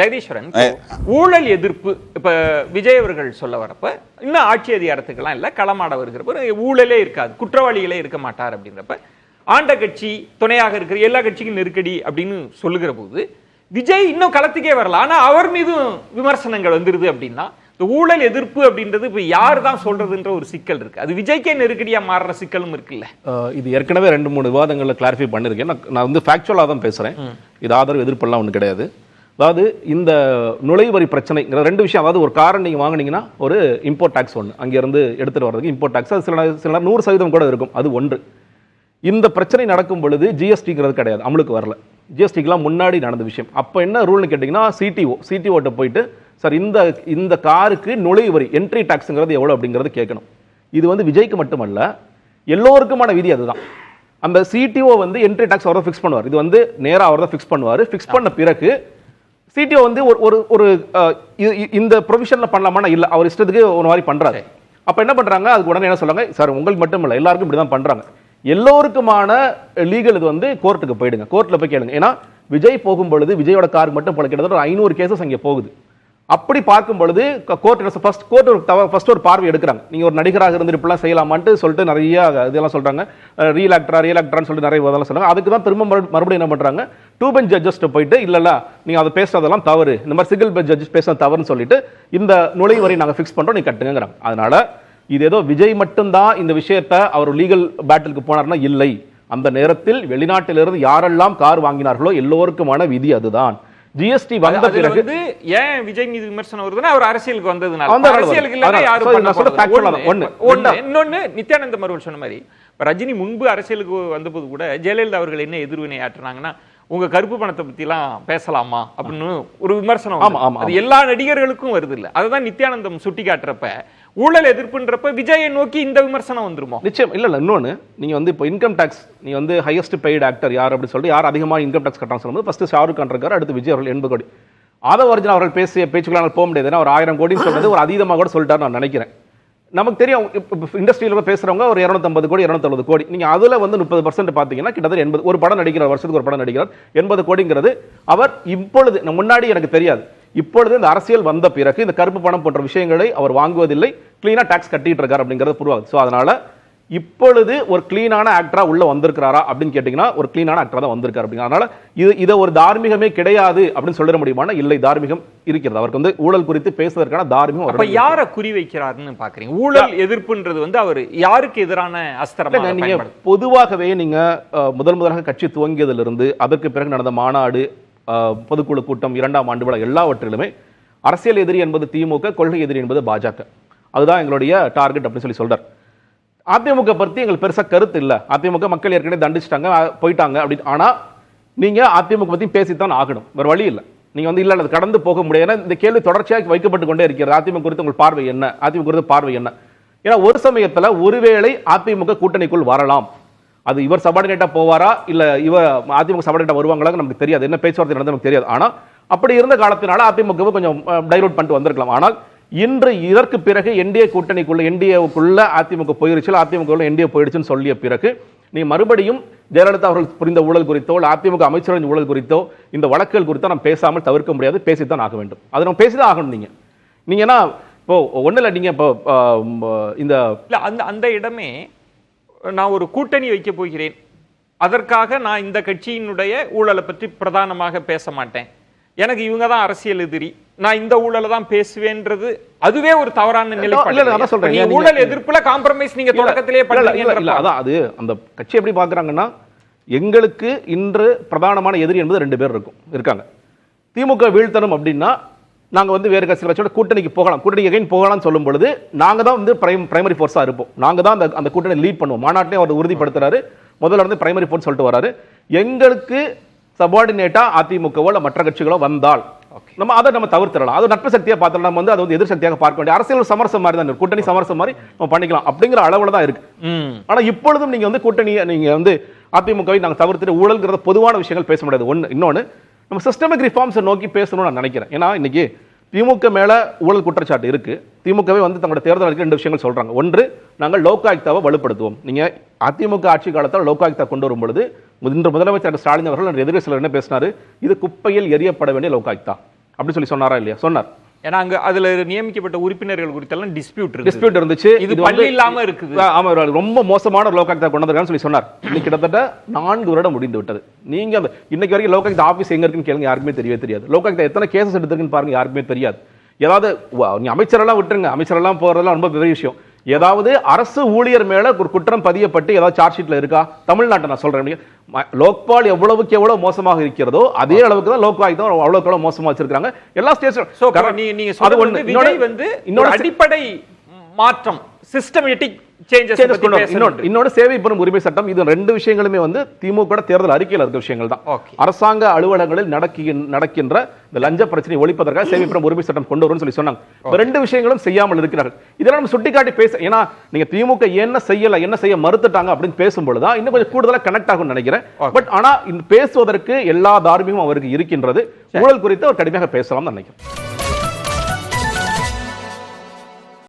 ஜெகதீஸ்வரன், ஊழல் எதிர்ப்பு இப்ப விஜய் அவர்கள் சொல்ல வரப்ப இன்னும் ஆட்சி அதிகாரத்துக்கெல்லாம் இல்ல, களமாட வருகிறப்ப ஊழலே இருக்காது, குற்றவாளிகளே இருக்க மாட்டார் அப்படின்றப்ப ஆண்ட கட்சி துணையாக இருக்கிற எல்லா கட்சிக்கும் நெருக்கடி அப்படின்னு சொல்லுகிற போது விஜய் இன்னும் களத்துக்கே வரல, ஆனா அவர் மீதும் விமர்சனங்கள் வந்துருது. அப்படின்னா இந்த ஊழல் எதிர்ப்பு அப்படின்றது இப்ப யாரு தான் சொல்றதுன்ற ஒரு சிக்கல் இருக்கு. அது விஜய்க்கே நெருக்கடியா மாறுற சிக்கலும் இருக்குல்ல. இது ஏற்கனவே 2-3 விவாதங்கள்ல கிளாரிஃபை பண்ணிருக்கேன். நான் வந்து ஃபேக்சுவலா தான் பேசுறேன். இது ஆதரவு எதிர்ப்பெல்லாம் ஒண்ணு கிடையாது. அதாவது இந்த நுழைவரி பிரச்சனைங்கிற 2 விஷயம். அதாவது ஒரு காரை நீங்க வாங்கினீங்கன்னா ஒரு இம்போர்ட் டாக்ஸ் ஒன்று அங்க இருந்து எடுத்துட்டு வர்றதுக்கு இம்போர்ட் டாக்ஸ், அது சில 100% கூட இருக்கும். அது ஒன்று. இந்த பிரச்சனை நடக்கும் பொழுது ஜிஎஸ்டிங்கிறது கிடையாது, அமலுக்கு வரல. ஜிஎஸ்டிக்கெல்லாம் முன்னாடி நடந்த விஷயம். அப்போ என்ன ரூல்னு கேட்டிங்கன்னா சிடிஓட்ட போயிட்டு சார் இந்த காருக்கு நுழைவரி என்ட்ரி டாக்ஸுங்கிறது எவ்வளோ அப்படிங்கிறது கேட்கணும். இது வந்து விஜய்க்கு மட்டுமல்ல, எல்லோருக்குமான விதி அதுதான். அந்த சிடிஓ வந்து என்ட்ரி டாக்ஸ் அவர் தான் ஃபிக்ஸ் பண்ணுவார். இது வந்து நேராக அவர் தான் ஃபிக்ஸ் பண்ணுவார். ஃபிக்ஸ் பண்ண பிறகு சிடிஓ வந்து ஒரு இந்த ப்ரொவிஷன்ல பண்ணலாமா இல்ல, அவர் இஷ்டத்துக்கு ஒரு மாதிரி பண்றாரு. அப்ப என்ன பண்றாங்க, அதுக்கு உடனே என்ன சொல்றாங்க, சார் உங்களுக்கு மட்டும் இல்ல எல்லாருக்கும் இப்படிதான் பண்றாங்க, எல்லோருக்குமான லீகல் இது வந்து கோர்ட்டுக்கு போயிடுங்க, கோர்ட்ல போய் கேளுங்க. ஏன்னா விஜய் போகும் பொழுது விஜயோட கார் மட்டும் போல கிட்டத்தட்ட 500 கேசஸ் அங்கே போகுது. அப்படி பார்க்கும் பொழுது கோர்ட் ஒரு பார்வை எடுக்கிறாங்க. நீங்க ஒரு நடிகராக இருந்து இப்படிலாம் செய்யலாமான்ட்டு சொல்லிட்டு நிறைய இதெல்லாம் சொல்றாங்க. ரியல் ஆக்டரான்னு சொல்லிட்டு நிறைய இதெல்லாம் சொல்றாங்க. அதுக்கு தான் திரும்ப மறுபடியும் என்ன பண்றாங்க, 2 பெஞ்ச் ஜட்ஜஸ் போயிட்டு இல்ல நீங்க அதை பேசுறதெல்லாம் தவறு, இந்த மாதிரி சிங்கிள் பெஞ்ச் ஜட்ஜஸ் பேசுறது தவறுன்னு சொல்லிட்டு இந்த நுழைவரை நாங்க ஃபிக்ஸ் பண்றோம், நீங்க கட்டுங்கிறாங்க. அதனால இது ஏதோ விஜய் மட்டும்தான் இந்த விஷயத்தை அவர் லீகல் பேட்டிலுக்கு போனார்னா இல்லை. அந்த நேரத்தில் வெளிநாட்டிலிருந்து யாரெல்லாம் கார் வாங்கினார்களோ எல்லோருக்குமான விதி அதுதான். ஜிஎஸ்டி வந்த பிறகு ஏன் விஜய் மீது விமர்சனம் வருதுன்னா அவர் அரசியலுக்கு வந்ததுனால, அரசியலுக்கு இல்லைன்னா யாரும் இன்னொன்னு நித்யானந்த மருவன் சொன்ன மாதிரி ரஜினி முன்பு அரசியலுக்கு வந்தபோது கூட ஜெயலலிதா அவர்கள் என்ன எதிர்வினை ஆற்றுனாங்கன்னா, உங்க கருப்பு பணத்தை பத்தி எல்லாம் பேசலாமா அப்படின்னு ஒரு விமர்சனம். அது எல்லா நடிகர்களுக்கும் வருது இல்ல. அதுதான் நித்யானந்தம் சுட்டி காட்டுறப்ப ஊழல் எதிர்ப்புன்றப்ப விஜயை நோக்கி இந்த விமர்சனம் வந்துருமோ? நிச்சயம் இல்ல. இன்னொன்னு, நீங்க வந்து இப்போ இன்கம் டாக்ஸ், நீங்க வந்து ஹையஸ்ட் பெய்டு ஆக்டர் யார் அப்படி சொல்லிட்டு யார் அதிகமாக இன்கம் டாக்ஸ் கட்டணும் சொல்லும்போது ஃபர்ஸ்ட் ஷாருக் கான் இருக்காரு, அடுத்து விஜய் அவர்கள் 80 கோடி. ஆதவ அர்ஜுன் அவர்கள் பேசிய பேச்சுக்களால் போக முடியாது. ஒரு 1000 கோடின்னு சொல்றது ஒரு அதீதமாக கூட சொல்லிட்டாரு நான் நினைக்கிறேன். நமக்கு தெரியும் இண்டஸ்ட்ரியில பேசுறவங்க ஒரு 250 கோடி 260 கோடி. நீங்க அதுல வந்து 30% பாத்தீங்கன்னா கிட்டத்தட்ட 80. ஒரு படம் நடிக்கிறார், வருஷத்துக்கு ஒரு படம் நடிக்கிறார், 80 கோடிங்கிறது அவர் இப்பொழுது, முன்னாடி எனக்கு தெரியாது, இப்பொழுது இந்த அரசியல் வந்த பிறகு இந்த கருப்பு பணம் போன்ற விஷயங்களை அவர் வாங்குவதில்லை, கிளீனா டாக்ஸ் கட்டிட்டு இருக்காரு அப்படிங்கிறது புரியாது. ஸோ அதனால இப்பொழுது ஒரு கிளீனான ஆக்டரா உள்ள வந்திருக்காரா அப்படின்னு கேட்டீங்கன்னா ஒரு கிளீனான ஆக்டரா தான் வந்திருக்காரு. அப்படிங்கிறதுனால இதை ஒரு தார்மீகமே கிடையாது அப்படின்னு சொல்லிட முடியுமா? இல்லை, தார்மீகம் இருக்கிறது. அவருக்கு வந்து ஊழல் குறித்து பேசுவதற்கான தார்மீகம். அப்ப யாரை குறி வைக்கிறாருன்னு பாக்குறீங்க? ஊழல் எதிர்ப்புன்றது வந்து அவர் யாருக்கு எதிரான அஸ்திரம்? நீங்க பொதுவாகவே நீங்க முதலாக கட்சி துவங்கியதிலிருந்து அதற்கு பிறகு நடந்த மாநாடு, பொதுக்குழு கூட்டம், 2ஆம் ஆண்டு விழா எல்லாவற்றிலுமே அரசியல் எதிரி என்பது திமுக, கொள்கை எதிரி என்பது பாஜக. அதுதான் எங்களுடைய டார்கெட் அப்படின்னு சொல்லி சொல்றார். அதிமுக பத்தி எங்களுக்கு பெருசா கருத்து இல்ல, அதிமுக மக்கள் ஏற்கனவே தண்டிச்சிட்டாங்க போயிட்டாங்க அப்படின்னு. ஆனா நீங்க அதிமுக பத்தி பேசித்தான் ஆகணும், வேற வழி இல்லை. நீங்க வந்து இல்ல அது கடந்து போக முடியாது. இந்த கேள்வி தொடர்ச்சியாக வைக்கப்பட்டு கொண்டே இருக்கிறது. அதிமுக குறித்து உங்கள் பார்வை என்ன, அதிமுக குறித்து பார்வை என்ன? ஏன்னா ஒரு சமயத்துல ஒருவேளை அதிமுக கூட்டணிக்குள் வரலாம். அது இவர் சபார்டினேட்டா போவாரா இல்ல இவர் அதிமுக சபார்டினேட்டா வருவாங்களா நமக்கு தெரியாது, என்ன பேச்சுவார்த்தை நடந்து நமக்கு தெரியாது. ஆனா அப்படி இருந்த காலத்தினால அதிமுக கொஞ்சம் டைவர்ட் பண்ணிட்டு வந்திருக்கலாம். ஆனால் இன்று இதற்கு பிறகு என்டிஏ கூட்டணிக்குள்ள என்டிஏவுக்குள்ள அதிமுக போயிருச்சு, அதிமுக என்டிஏ போயிடுச்சுன்னு சொல்லிய பிறகு நீ மறுபடியும் ஜெயலலிதா அவர்கள் புரிந்த ஊழல் குறித்தோ அதிமுக அமைச்சரின் ஊழல் குறித்தோ இந்த வழக்குகள் குறித்தோ நாம் பேசாமல் தவிர்க்க முடியாது, பேசித்தான் ஆக வேண்டும். அதை நம்ம பேசிதான் ஆகணும். நீங்க ஏன்னா இப்போ ஒண்ணு இல்லை, நீங்க இப்போ இந்த அந்த இடமே நான் ஒரு கூட்டணி வைக்க போகிறேன், அதற்காக நான் இந்த கட்சியினுடைய ஊழலை பற்றி பிரதானமாக பேச மாட்டேன், எனக்கு இவங்க தான் அரசியல் எதிரி, நான் இந்த ஊழலை தான் பேசுவேன்றது அதுவே ஒரு தவறான நிலைப்பாடு. ஊழல் எதிர்ப்புல காம்ப்ரமைஸ் நீங்க தொடக்கத்திலே பண்ணல. அதான் அது அந்த கட்சி எப்படி பாக்குறாங்கன்னா, எங்களுக்கு இன்று பிரதானமான எதிரி என்பது 2 பேர் இருக்காங்க. திமுக வீழ்த்தணும் அப்படின்னா நாங்க வந்து வேறு கட்சியோட கூட்டணிக்கு போகலாம், கூட்டணிக்கு எகைன் போகலாம்னு சொல்லும் பொழுது நாங்க தான் வந்து பிரைமரி ஃபோர்ஸா இருப்போம், நாங்க தான் அந்த கூட்டணி லீட் பண்ணுவோம். மாநாட்டிலே அவர் உறுதிப்படுத்துறாரு, முதல்ல இருந்து பிரைமரி ஃபோர்ஸ் சொல்லிட்டு வராரு. எங்களுக்கு சபார்டினேட்டா அதிமுகவோ மற்ற கட்சிகளோ வந்தால் நம்ம அதை நம்ம தவிர்த்திடலாம். அது நட்பு சக்தியா பார்த்தோம், நம்ம வந்து அது வந்து எதிர் சக்தியாக பார்க்க வேண்டிய அரசியல் சமரசம் மாதிரி தான், கூட்டணி சமரசம் மாதிரி நம்ம பண்ணிக்கலாம் அப்படிங்கிற அளவுல தான் இருக்கு. ஆனா இப்பொழுதும் நீங்க வந்து கூட்டணியை நீங்க வந்து அதிமுகவை நாங்க தவிர்த்துட்டு ஊழல்ங்கிறத பொதுவான விஷயங்கள் பேச முடியாது. ஒண்ணு. இன்னொன்னு, நம்ம சிஸ்டமிக் ரிஃபார்ம்ஸை நோக்கி பேசணும்னு நான் நினைக்கிறேன். ஏன்னா இன்னைக்கு திமுக மேல ஊழல் குற்றச்சாட்டு இருக்கு. திமுகவே வந்து தங்களோட தேர்தல் 2 விஷயங்கள் சொல்றாங்க. ஒன்று, நாங்கள் லோகாயுக்தாவை வலுப்படுத்துவோம். நீங்க அதிமுக ஆட்சி காலத்தில் லோகாயுக்தா கொண்டு வரும் பொழுது இன்று முதலமைச்சர் ஸ்டாலின் அவர்கள் எதிர்க்கட்சியில் என்ன பேசினாரு, இது குப்பையில் எரியப்பட வேண்டிய லோகாயுக்தா அப்படி சொல்லி சொன்னாரா இல்லையா? சொன்னார். ஏன்னா அங்க அதுல நியமிக்கப்பட்ட உறுப்பினர்கள் குறித்தெல்லாம் டிஸ்பியூட் இருந்துச்சு. இது பள்ளி இல்லாம இருக்குது. ஆமா, ரொம்ப மோசமான லோகாயுக்தா கொண்டு வந்திருக்கான்னு சொல்லி சொன்னார். இன்னைக்கு கிட்டத்தட்ட 4 வருடம் முடிந்து விட்டது. நீங்க அந்த இன்னைக்கு வரைக்கும் லோகாயுக்தா ஆபீஸ் எங்க இருக்குன்னு கேளுங்க, யாருக்குமே தெரியவே தெரியாது. லோகாயுக்தா எத்தனை கேசஸ் எடுத்திருக்குன்னு பாருங்க, யாருக்குமே தெரியாது. ஏதாவது அமைச்சரெல்லாம் விட்டுருங்க, அமைச்சரெல்லாம் போறதெல்லாம் ரொம்ப பெரிய விஷயம். ஏதாவது அரசு ஊழியர் மேல ஒரு குற்றம் பதியப்பட்டு ஏதாவது சார்ஜ் ஷீட்ல இருக்கா? தமிழ்நாட்டை நான் சொல்றேன், லோக்பால் எவ்வளவுக்கு எவ்வளவு மோசமாக இருக்கிறதோ அதே அளவுக்கு தான் லோகாயுக்தா அவ்வளவுக்கு எவ்வளவு மோசமா வச்சிருக்காங்க எல்லா ஸ்டேட்ஸும். நீங்க சொல்றது விஜய் வந்து இன்னொரு அடிப்படை மாற்றம், சிஸ்டமேட்டிக் சேஞ்சஸ். இன்னொரு சேவை பெறும் உரிமை சட்டம், இது 2 விஷயங்களுமே வந்து திமுக தேர்தல் அறிக்கையில் இருக்க விஷயங்கள் தான். அரசாங்க அலுவலகங்களில் நடக்கின்ற இந்த லஞ்ச பிரச்சனை ஒழிப்பதற்காக சேவை பெறும் உரிமை சட்டம் கொண்டு வரும்னு சொல்லி சொன்னாங்க. 2 விஷயங்களும் செய்யாமல் இருக்கிறார்கள். இதெல்லாம் நம்ம சுட்டிக்காட்டி பேச, ஏன்னா நீங்க திமுக என்ன செய்ய மறுத்துட்டாங்க அப்படின்னு பேசும்பொழுதுதான் இன்னும் கொஞ்சம் கூடுதலா கனெக்ட் ஆகும் நினைக்கிறேன். பட் ஆனா இந்த பேசுவதற்கு எல்லா தார்மீகமும் அவருக்கு இருக்கின்றது. ஊழல் குறித்து அவர் கடுமையாக பேசலாம் நினைக்கிறேன்.